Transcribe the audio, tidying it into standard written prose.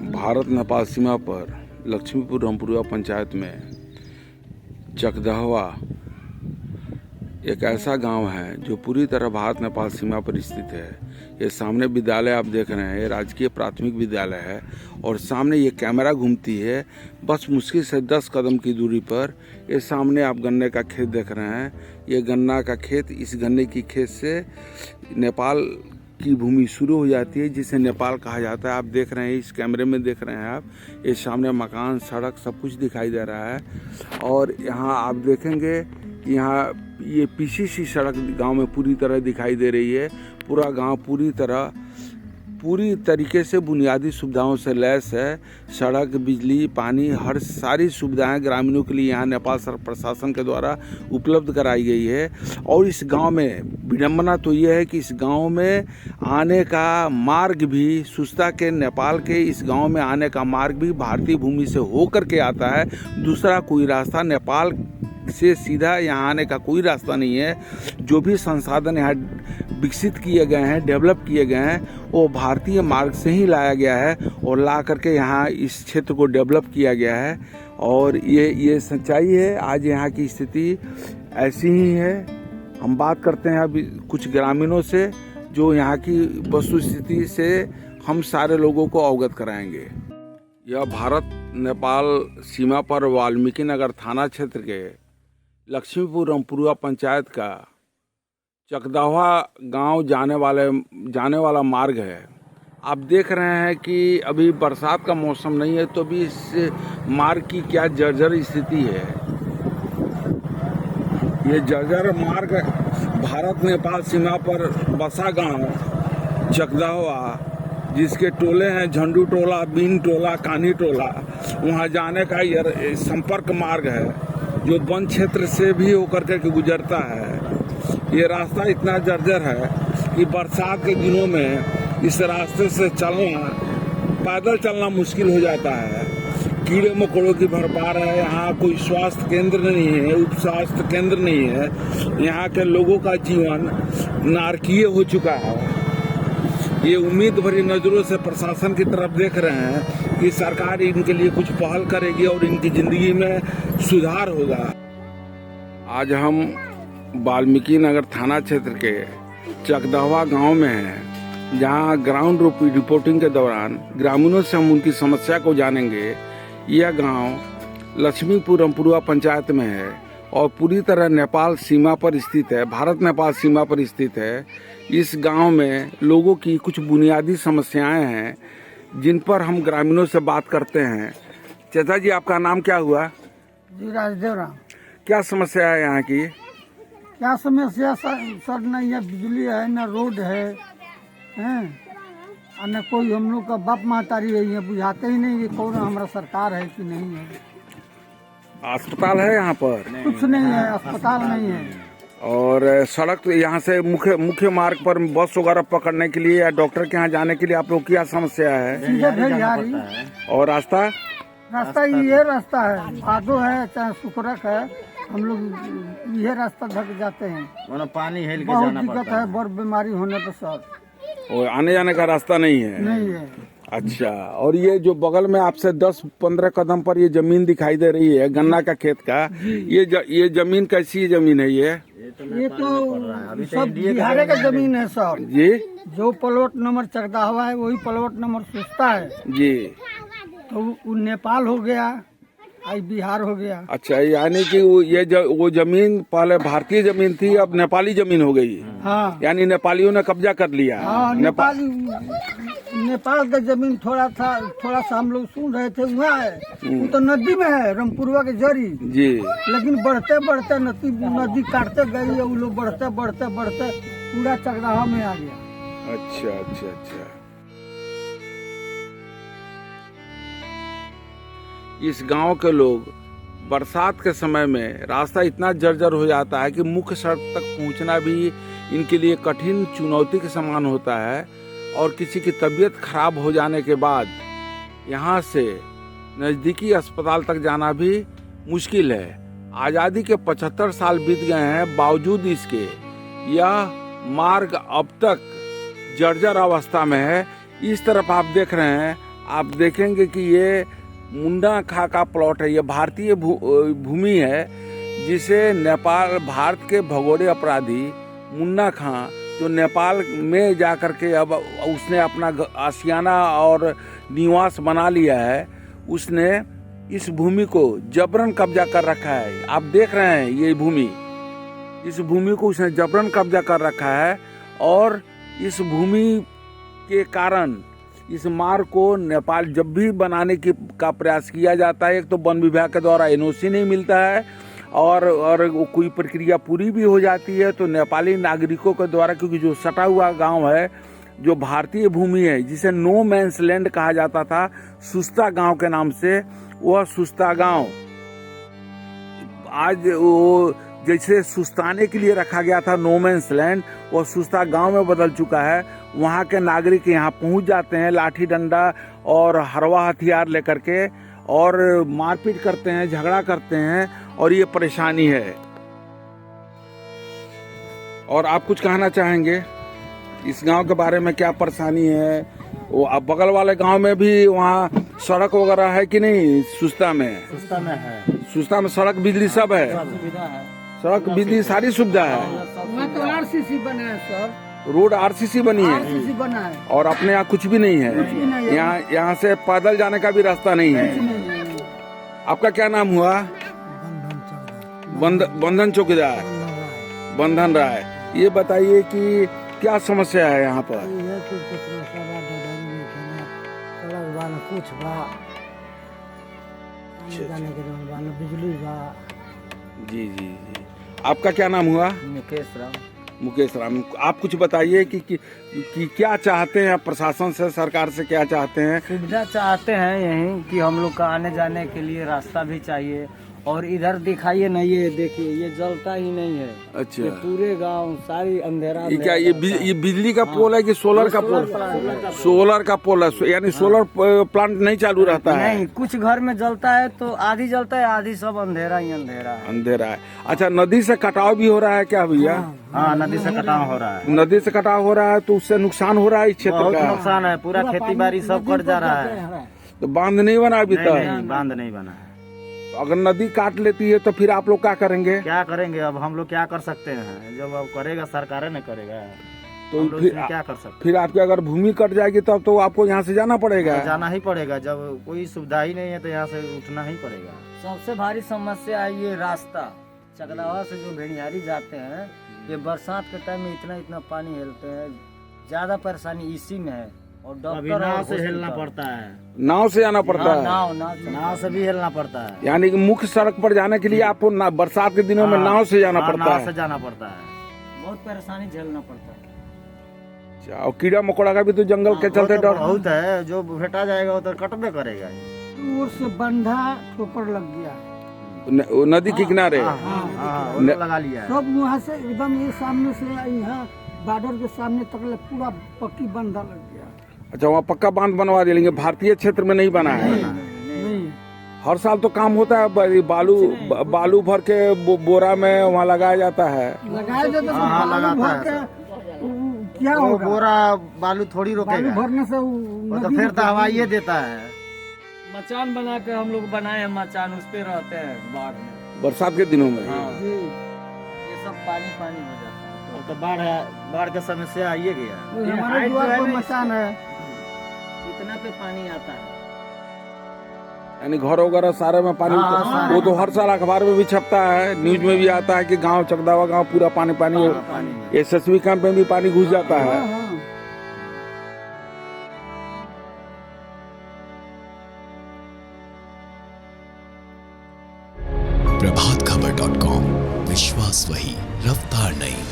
भारत नेपाल सीमा पर लक्ष्मीपुर रामपुरा पंचायत में चकदहवा एक ऐसा गांव है जो पूरी तरह भारत नेपाल सीमा पर स्थित है। ये सामने विद्यालय आप देख रहे हैं, राजकीय प्राथमिक विद्यालय है और सामने ये कैमरा घूमती है। बस मुश्किल से 10 कदम की दूरी पर ये सामने आप गन्ने का खेत देख रहे हैं। ये गन्ना का खेत, इस गन्ने की खेत से नेपाल की भूमि शुरू हो जाती है जिसे नेपाल कहा जाता है। आप देख रहे हैं, इस कैमरे में देख रहे हैं आप, ये सामने मकान, सड़क सब कुछ दिखाई दे रहा है। और यहाँ आप देखेंगे यहाँ ये पीछे सी सड़क गांव में पूरी तरह दिखाई दे रही है। पूरा गांव पूरी तरीके से बुनियादी सुविधाओं से लैस है। सड़क, बिजली, पानी, हर सारी सुविधाएं ग्रामीणों के लिए यहाँ नेपाल प्रशासन के द्वारा उपलब्ध कराई गई है। और इस गांव में विडंबना तो ये है कि इस गांव में आने का मार्ग भी, सुस्ता के नेपाल के इस गांव में आने का मार्ग भी भारतीय भूमि से होकर के आता है। दूसरा कोई रास्ता नेपाल से सीधा यहाँ आने का कोई रास्ता नहीं है। जो भी संसाधन यहाँ विकसित किए गए हैं, डेवलप किए गए हैं, वो भारतीय मार्ग से ही लाया गया है और ला करके यहाँ इस क्षेत्र को डेवलप किया गया है। और ये सच्चाई है। आज यहाँ की स्थिति ऐसी ही है। हम बात करते हैं अभी कुछ ग्रामीणों से जो यहाँ की वस्तु स्थिति से हम सारे लोगों को अवगत कराएंगे। यह भारत नेपाल सीमा पर वाल्मीकि नगर थाना क्षेत्र के लक्ष्मीपुर रामपुरा पंचायत का चकदहवा गांव जाने वाला मार्ग है। आप देख रहे हैं कि अभी बरसात का मौसम नहीं है तो भी इस मार्ग की क्या जर्जर स्थिति है। ये जर्जर मार्ग भारत नेपाल सीमा पर बसा गांव चकदहवा, जिसके टोले हैं झंडू टोला, बीन टोला, कानी टोला, वहाँ जाने का यह संपर्क मार्ग है जो वन क्षेत्र से भी होकर के गुजरता है। ये रास्ता इतना जर्जर है कि बरसात के दिनों में इस रास्ते से पैदल चलना मुश्किल हो जाता है। कीड़े मकोड़ों की भरमार है। यहाँ कोई स्वास्थ्य केंद्र नहीं है, उप स्वास्थ्य केंद्र नहीं है। यहाँ के लोगों का जीवन नारकीय हो चुका है। ये उम्मीद भरी नज़रों से प्रशासन की तरफ देख रहे हैं कि सरकार इनके लिए कुछ पहल करेगी और इनकी ज़िंदगी में सुधार होगा। आज हम वाल्मीकि नगर थाना क्षेत्र के चकदहवा गांव में हैं, जहां ग्राउंड रिपोर्टिंग के दौरान ग्रामीणों से हम उनकी समस्या को जानेंगे। यह गांव लक्ष्मीपुर रामपुरा पंचायत में है और पूरी तरह नेपाल सीमा पर स्थित है, भारत नेपाल सीमा पर स्थित है। इस गांव में लोगों की कुछ बुनियादी समस्याएं हैं जिन पर हम ग्रामीणों से बात करते हैं। चाचा जी, आपका नाम क्या हुआ? जी, राजदेव राम। क्या समस्या है यहाँ की? क्या समस्या सर, न यहाँ बिजली है, न रोड है, और न कोई हम लोग का बाप महतारी है। ये बुझाते ही नहीं कि कौन हमारा सरकार है कि नहीं है। अस्पताल है यहाँ पर? कुछ नहीं है, अस्पताल नहीं है। और सड़क यहाँ से मुख्य मार्ग पर बस वगैरह पकड़ने के लिए या डॉक्टर के यहाँ जाने के लिए आप लोग क्या समस्या है? सीधे भेड़िहारी। और रास्ता ये रास्ता है, भादो है चाहे सुखरक है, हम लोग ये रास्ता धक जाते हैं। पानी हेल के बहुत जाना दिक्कत पड़ता है, बड़ बीमारी होने पर सर। और आने जाने का रास्ता नहीं है? नहीं है। अच्छा, और ये जो बगल में आपसे 10-15 कदम पर ये जमीन दिखाई दे रही है गन्ना का खेत का, ये जमीन कैसी जमीन है? ये तो सब बिहार का जमीन है सर जी। जो प्लॉट नंबर चकदहवा है वही प्लॉट नंबर सुस्ता है जी। तो वो नेपाल हो गया, आज बिहार हो गया। अच्छा, यानी कि वो जमीन पहले भारतीय जमीन थी, अब नेपाली जमीन हो गई। हाँ, यानी नेपालियों ने कब्जा कर लिया। हाँ, नेपाल का जमीन थोड़ा सा हम लोग सुन रहे थे वहाँ है, वो तो नदी में है, रामपुरवा के जरी जी। लेकिन बढ़ते नदी काटते गई, वो लोग बढ़ते पूरा चकदहवा में आ गया। अच्छा। इस गांव के लोग बरसात के समय में रास्ता इतना जर्जर हो जाता है कि मुख्य सड़क तक पहुंचना भी इनके लिए कठिन चुनौती के समान होता है। और किसी की तबीयत खराब हो जाने के बाद यहाँ से नज़दीकी अस्पताल तक जाना भी मुश्किल है। आज़ादी के 75 साल बीत गए हैं, बावजूद इसके यह मार्ग अब तक जर्जर अवस्था में है। इस तरफ आप देख रहे हैं आप देखेंगे कि ये मुंडा खा का प्लॉट है। ये भारतीय भूमि है जिसे नेपाल, भारत के भगोड़े अपराधी मुन्ना खां, जो नेपाल में जाकर के अब उसने अपना आशियाना और निवास बना लिया है, उसने इस भूमि को जबरन कब्जा कर रखा है। आप देख रहे हैं ये भूमि, इस भूमि को उसने जबरन कब्जा कर रखा है। और इस भूमि के कारण इस मार्ग को नेपाल जब भी बनाने का प्रयास किया जाता है, एक तो वन विभाग के द्वारा एनओसी नहीं मिलता है और कोई प्रक्रिया पूरी भी हो जाती है तो नेपाली नागरिकों के द्वारा, क्योंकि जो सटा हुआ गांव है, जो भारतीय भूमि है, जिसे नो मैंस लैंड कहा जाता था सुस्ता गांव के नाम से, वह सुस्ता गांव आज वो जैसे सुस्ताने के लिए रखा गया था नो मैंस लैंड, वह सुस्ता गांव में बदल चुका है। वहां के नागरिक यहां पहुंच जाते हैं लाठी डंडा और हरवा हथियार लेकर के और मारपीट करते हैं, झगड़ा करते हैं और ये परेशानी है। और आप कुछ कहना चाहेंगे इस गांव के बारे में, क्या परेशानी है? वो अब बगल वाले गांव में भी वहाँ सड़क वगैरह है कि नहीं? सुस्ता में है। सुस्ता में सड़क बिजली सब है, सड़क बिजली सारी सुविधा है। वहाँ तो आरसीसी बना है सर, रोड आरसीसी बनी है, आरसीसी बना है और अपने यहाँ कुछ भी नहीं है। यहाँ से पैदल जाने का भी रास्ता नहीं है। आपका क्या नाम हुआ? बंधन चौकीदार, बंधन राय। ये बताइए कि क्या समस्या है यहाँ पर? बिजली जी जी जी। आपका क्या नाम हुआ? मुकेश राम। आप कुछ बताइए कि क्या चाहते हैं प्रशासन से, सरकार से क्या चाहते हैं? सुविधा चाहते हैं यहीं कि हम लोग का आने जाने के लिए रास्ता भी चाहिए। और इधर दिखाइए ना, ये देखिए ये जलता ही नहीं है। अच्छा, ये पूरे गांव सारी अंधेरा। ये क्या ये बिजली का पोल है कि सोलर का पोल? सोलर का पोल है, यानी सोलर प्लांट नहीं चालू रहता है? नहीं, कुछ घर में जलता है तो आधी जलता है, आधी सब अंधेरा ही अंधेरा है। अंधेरा है। अच्छा, नदी से कटाव भी हो रहा है क्या भैया? हाँ, नदी से कटाव हो रहा है। नदी से कटाव हो रहा है तो उससे नुकसान हो रहा है इस क्षेत्र का? नुकसान है, पूरा खेती बाड़ी सब कट जा रहा है। तो बांध नहीं बना अभी तक? बांध नहीं बना है। अगर नदी काट लेती है तो फिर आप लोग क्या करेंगे? क्या करेंगे अब हम लोग, क्या कर सकते हैं? जब अब करेगा सरकार ने करेगा तो फिर क्या कर सकते? फिर आपकी अगर भूमि कट जाएगी तब तो आपको यहाँ से जाना पड़ेगा। जाना ही पड़ेगा, जब कोई सुविधा ही नहीं है तो यहाँ से उठना ही पड़ेगा। सबसे भारी समस्या है ये रास्ता। चकदावा से जो भेड़ियारी जाते हैं, ये बरसात के टाइम में इतना इतना पानी हिलते हैं, ज्यादा परेशानी इसी में है। और डॉक्टर नाव से हिलना पड़ता है, नाव से जाना पड़ता है। नाव से भी हिलना पड़ता है। यानी कि मुख्य सड़क पर जाने के लिए आपको बरसात के दिनों में नाव से जाना पड़ता है। नाव से जाना पड़ता है, बहुत परेशानी झेलना पड़ता है। और कीड़ा मकोड़ा का भी तो जंगल के चलते डर बहुत है, जो भेटा जाएगा वो तो कटबे करेगा। दूर से बंधा ठोकर लग गया, नदी के किनारे लगा लिया है। सब वहाँ से एकदम ये सामने से यहाँ बॉर्डर के सामने तक पूरा पक्की बंधा लग गया। अच्छा, वहाँ पक्का बांध बनवा दे लेंगे, भारतीय क्षेत्र में नहीं बना है। नहीं, हर साल तो काम होता है, बालू भर के बोरा में वहाँ लगाया जाता है। लगाया जाता है, बालू भर के क्या होगा? बोरा बालू थोड़ी रोकेगा, बालू भरने से वो तो फिर तो हवाई देता है। मचान बना के हम लोग बनाए हैं, मचान उस पे रहते हैं बाढ़ में, बरसात के दिनों में। ये सब पानी पानी हो जाता है। अब तो बाढ़ का समस्या आइए गया। हमारे द्वार पर मचान है, इतना पे पानी आता है, यानी घर वगैरह सारे में पानी। वो तो हर साल अखबार में भी छपता है, न्यूज में भी आता है कि गांव चकदावा गांव पूरा पानी पानी। एसएसबी कैंप में भी पानी घुस जाता है। प्रभातखबर.com, विश्वास वही, रफ्तार नहीं।